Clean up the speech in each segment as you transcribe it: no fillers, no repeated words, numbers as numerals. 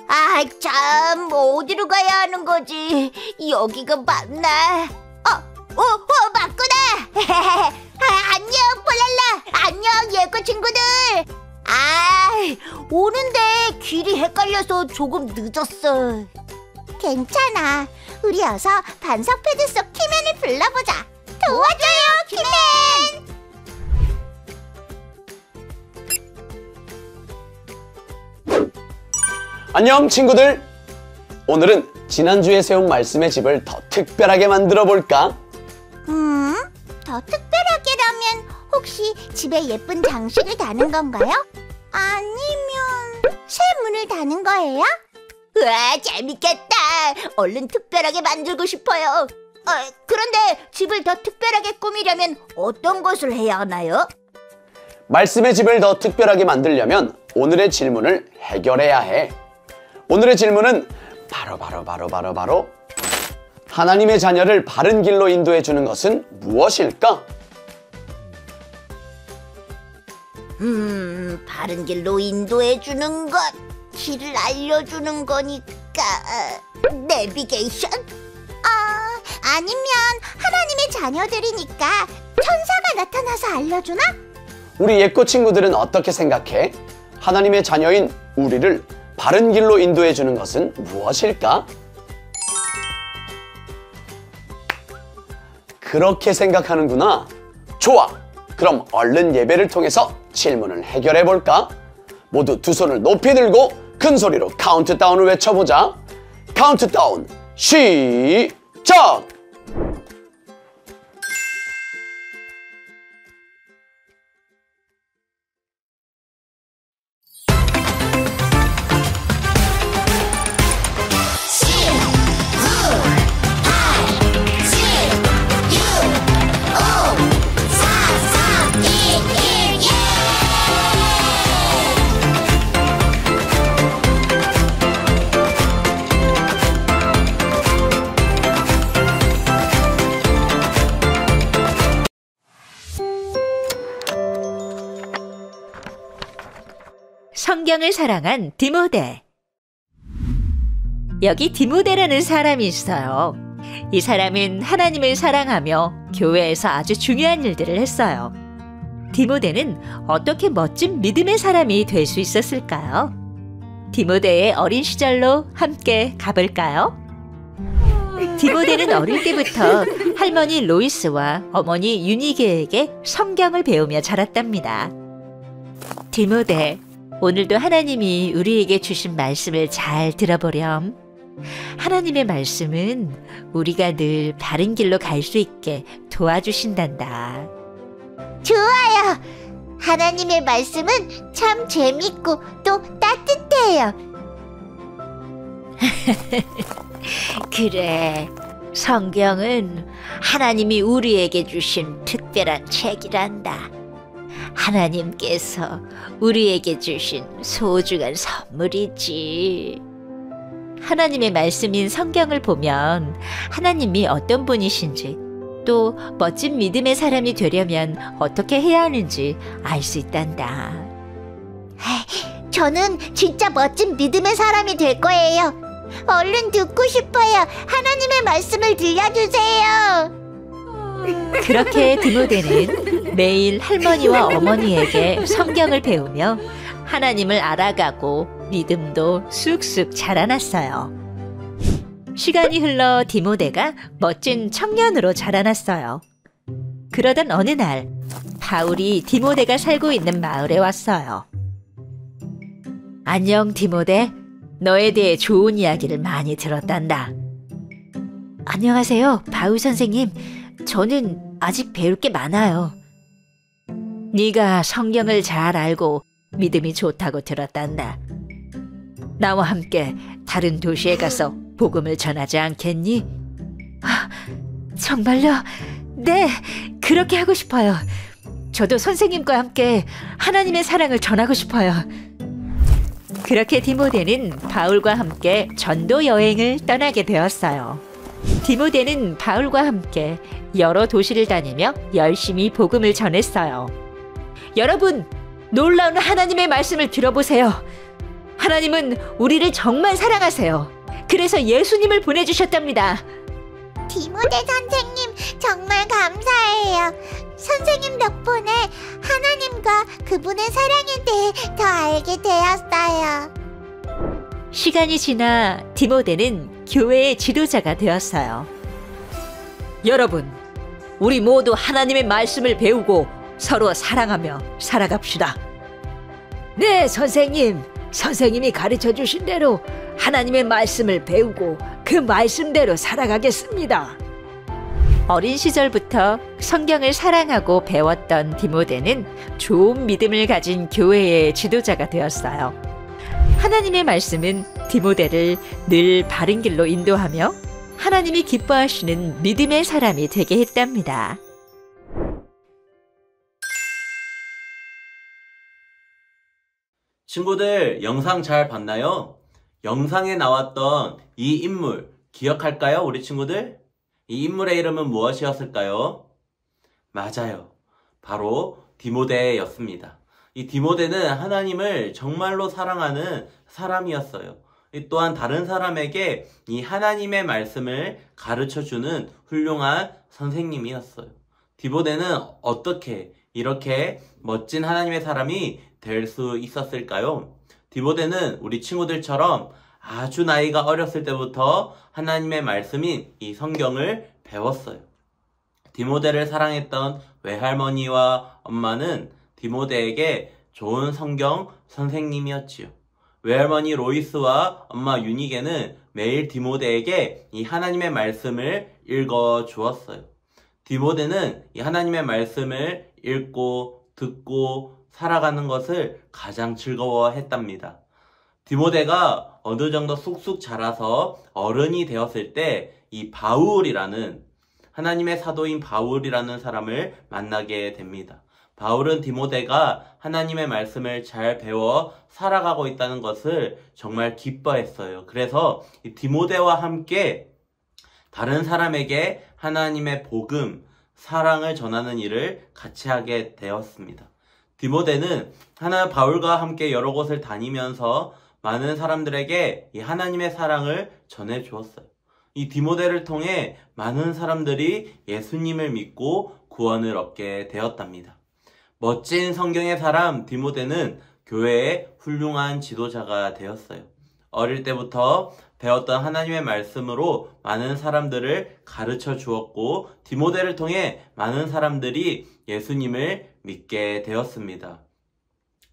아, 참, 어디로 가야 하는 거지? 여기가 맞나? 맞구나! 안녕, 폴랄라! 안녕, 예고 친구들! 오는데 길이 헷갈려서 조금 늦었어. 괜찮아. 우리 어서 반석 패드 속 키맨을 불러보자. 도와줘요, 키맨! 안녕 친구들! 오늘은 지난주에 세운 말씀의 집을 더 특별하게 만들어 볼까? 더 특별하게라면 혹시 집에 예쁜 장식을 다는 건가요? 아니면 새 문을 다는 거예요? 우와, 재밌겠다. 얼른 특별하게 만들고 싶어요. 그런데 집을 더 특별하게 꾸미려면 어떤 것을 해야 하나요? 말씀의 집을 더 특별하게 만들려면 오늘의 질문을 해결해야 해. 오늘의 질문은 바로 하나님의 자녀를 바른 길로 인도해 주는 것은 무엇일까? 바른 길로 인도해 주는 것, 길을 알려주는 거니까 내비게이션? 아니면 하나님의 자녀들이니까 천사가 나타나서 알려주나? 우리 예꼬 친구들은 어떻게 생각해? 하나님의 자녀인 우리를 바른 길로 인도해 주는 것은 무엇일까? 그렇게 생각하는구나. 좋아. 그럼 얼른 예배를 통해서 질문을 해결해 볼까? 모두 두 손을 높이 들고 큰 소리로 카운트다운을 외쳐보자. 카운트다운 시작! 성경을 사랑한 디모데. 여기 디모데라는 사람이 있어요. 이 사람은 하나님을 사랑하며 교회에서 아주 중요한 일들을 했어요. 디모데는 어떻게 멋진 믿음의 사람이 될 수 있었을까요? 디모데의 어린 시절로 함께 가볼까요? 디모데는 어릴 때부터 할머니 로이스와 어머니 유니게에게 성경을 배우며 자랐답니다. 디모데, 오늘도 하나님이 우리에게 주신 말씀을 잘 들어보렴. 하나님의 말씀은 우리가 늘 바른 길로 갈 수 있게 도와주신단다. 좋아요. 하나님의 말씀은 참 재밌고 또 따뜻해요. 그래, 성경은 하나님이 우리에게 주신 특별한 책이란다. 하나님께서 우리에게 주신 소중한 선물이지. 하나님의 말씀인 성경을 보면 하나님이 어떤 분이신지, 또 멋진 믿음의 사람이 되려면 어떻게 해야 하는지 알 수 있단다. 저는 진짜 멋진 믿음의 사람이 될 거예요. 얼른 듣고 싶어요. 하나님의 말씀을 들려주세요. 그렇게 디모데는 매일 할머니와 어머니에게 성경을 배우며 하나님을 알아가고 믿음도 쑥쑥 자라났어요. 시간이 흘러 디모데가 멋진 청년으로 자라났어요. 그러던 어느 날 바울이 디모데가 살고 있는 마을에 왔어요. 안녕 디모데, 너에 대해 좋은 이야기를 많이 들었단다. 안녕하세요 바울 선생님. 저는 아직 배울 게 많아요. 네가 성경을 잘 알고 믿음이 좋다고 들었단다. 나와 함께 다른 도시에 가서 복음을 전하지 않겠니? 정말요? 네, 그렇게 하고 싶어요. 저도 선생님과 함께 하나님의 사랑을 전하고 싶어요. 그렇게 디모데는 바울과 함께 전도 여행을 떠나게 되었어요. 디모데는 바울과 함께 여러 도시를 다니며 열심히 복음을 전했어요. 여러분, 놀라운 하나님의 말씀을 들어보세요. 하나님은 우리를 정말 사랑하세요. 그래서 예수님을 보내주셨답니다. 디모데 선생님, 정말 감사해요. 선생님 덕분에 하나님과 그분의 사랑에 대해 더 알게 되었어요. 시간이 지나 디모데는 교회의 지도자가 되었어요. 여러분, 우리 모두 하나님의 말씀을 배우고 서로 사랑하며 살아갑시다. 네, 선생님. 선생님이 가르쳐 주신 대로 하나님의 말씀을 배우고 그 말씀대로 살아가겠습니다. 어린 시절부터 성경을 사랑하고 배웠던 디모데는 좋은 믿음을 가진 교회의 지도자가 되었어요. 하나님의 말씀은 디모데를 늘 바른 길로 인도하며 하나님이 기뻐하시는 믿음의 사람이 되게 했답니다. 친구들, 영상 잘 봤나요? 영상에 나왔던 이 인물 기억할까요, 우리 친구들? 이 인물의 이름은 무엇이었을까요? 맞아요. 바로 디모데였습니다. 이 디모데는 하나님을 정말로 사랑하는 사람이었어요. 또한 다른 사람에게 이 하나님의 말씀을 가르쳐주는 훌륭한 선생님이었어요. 디모데는 어떻게 이렇게 멋진 하나님의 사람이 될 수 있었을까요? 디모데는 우리 친구들처럼 아주 나이가 어렸을 때부터 하나님의 말씀인 이 성경을 배웠어요. 디모데를 사랑했던 외할머니와 엄마는 디모데에게 좋은 성경 선생님이었지요. 외할머니 로이스와 엄마 유니게는 매일 디모데에게 이 하나님의 말씀을 읽어 주었어요. 디모데는 이 하나님의 말씀을 읽고 듣고 살아가는 것을 가장 즐거워했답니다. 디모데가 어느 정도 쑥쑥 자라서 어른이 되었을 때 이 바울이라는 하나님의 사도인 바울이라는 사람을 만나게 됩니다. 바울은 디모데가 하나님의 말씀을 잘 배워 살아가고 있다는 것을 정말 기뻐했어요. 그래서 이 디모데와 함께 다른 사람에게 하나님의 복음, 사랑을 전하는 일을 같이 하게 되었습니다. 디모데는 바울과 함께 여러 곳을 다니면서 많은 사람들에게 이 하나님의 사랑을 전해 주었어요. 이 디모데를 통해 많은 사람들이 예수님을 믿고 구원을 얻게 되었답니다. 멋진 성경의 사람 디모데는 교회의 훌륭한 지도자가 되었어요. 어릴 때부터 배웠던 하나님의 말씀으로 많은 사람들을 가르쳐 주었고 디모데를 통해 많은 사람들이 예수님을 믿게 되었습니다.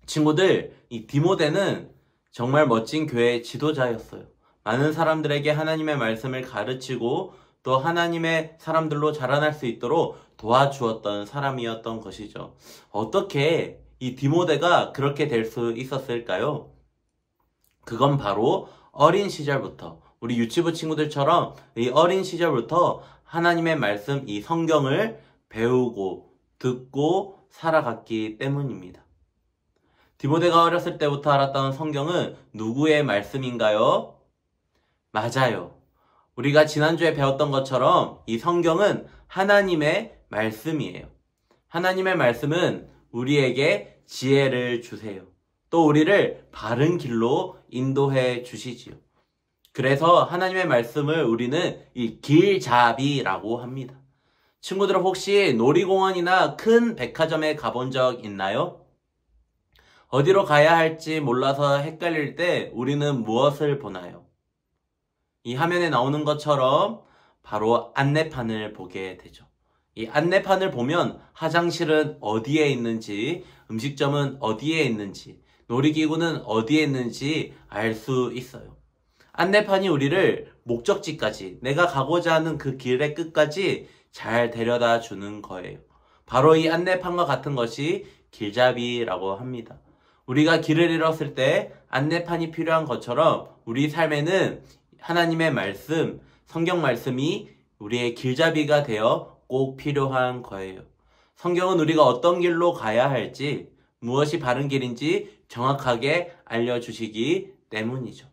친구들, 이 디모데는 정말 멋진 교회의 지도자였어요. 많은 사람들에게 하나님의 말씀을 가르치고 또 하나님의 사람들로 자라날 수 있도록 도와주었던 사람이었던 것이죠. 어떻게 이 디모데가 그렇게 될 수 있었을까요? 그건 바로 어린 시절부터 우리 유치부 친구들처럼 이 어린 시절부터 하나님의 말씀, 이 성경을 배우고 듣고 살아갔기 때문입니다. 디모데가 어렸을 때부터 알았던 성경은 누구의 말씀인가요? 맞아요. 우리가 지난주에 배웠던 것처럼 이 성경은 하나님의 말씀이에요. 하나님의 말씀은 우리에게 지혜를 주세요. 또 우리를 바른 길로 인도해 주시지요. 그래서 하나님의 말씀을 우리는 이 길잡이라고 합니다. 친구들 혹시 놀이공원이나 큰 백화점에 가본 적 있나요? 어디로 가야 할지 몰라서 헷갈릴 때 우리는 무엇을 보나요? 이 화면에 나오는 것처럼 바로 안내판을 보게 되죠. 이 안내판을 보면 화장실은 어디에 있는지, 음식점은 어디에 있는지, 놀이기구는 어디에 있는지 알 수 있어요. 안내판이 우리를 목적지까지, 내가 가고자 하는 그 길의 끝까지 잘 데려다 주는 거예요. 바로 이 안내판과 같은 것이 길잡이라고 합니다. 우리가 길을 잃었을 때 안내판이 필요한 것처럼 우리 삶에는 하나님의 말씀, 성경 말씀이 우리의 길잡이가 되어 꼭 필요한 거예요. 성경은 우리가 어떤 길로 가야 할지, 무엇이 바른 길인지 정확하게 알려주시기 때문이죠.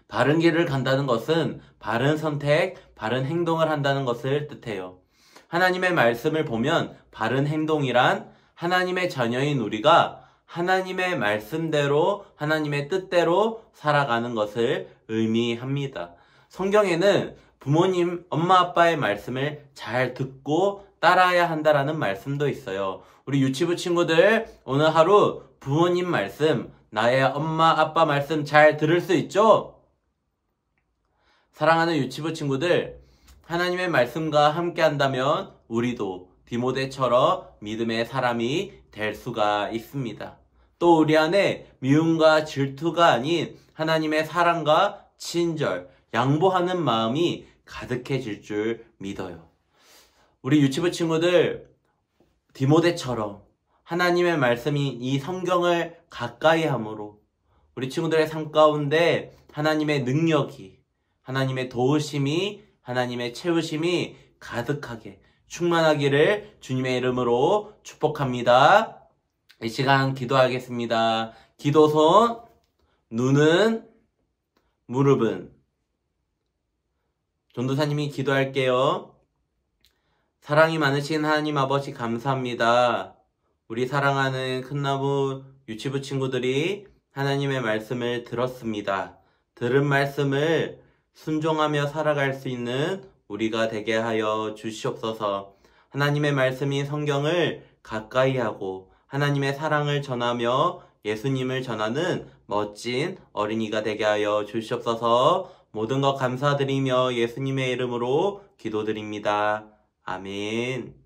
바른 길을 간다는 것은 바른 선택, 바른 행동을 한다는 것을 뜻해요. 하나님의 말씀을 보면 바른 행동이란 하나님의 자녀인 우리가 하나님의 말씀대로, 하나님의 뜻대로 살아가는 것을 의미합니다. 성경에는 부모님, 엄마, 아빠의 말씀을 잘 듣고 따라야 한다라는 말씀도 있어요. 우리 유치부 친구들, 오늘 하루 부모님 말씀, 나의 엄마, 아빠 말씀 잘 들을 수 있죠? 사랑하는 유치부 친구들, 하나님의 말씀과 함께 한다면 우리도 디모데처럼 믿음의 사람이 될 수가 있습니다. 또 우리 안에 미움과 질투가 아닌 하나님의 사랑과 친절, 양보하는 마음이 가득해질 줄 믿어요. 우리 유치부 친구들, 디모데처럼 하나님의 말씀이 이 성경을 가까이 함으로 우리 친구들의 삶 가운데 하나님의 능력이, 하나님의 도우심이, 하나님의 채우심이 가득하게 충만하기를 주님의 이름으로 축복합니다. 이 시간 기도하겠습니다. 기도손, 눈은, 무릎은. 전도사님이 기도할게요. 사랑이 많으신 하나님 아버지 감사합니다. 우리 사랑하는 큰나무 유치부 친구들이 하나님의 말씀을 들었습니다. 들은 말씀을 순종하며 살아갈 수 있는 우리가 되게 하여 주시옵소서. 하나님의 말씀인 성경을 가까이 하고 하나님의 사랑을 전하며 예수님을 전하는 멋진 어린이가 되게 하여 주시옵소서. 모든 것 감사드리며 예수님의 이름으로 기도드립니다. 아멘.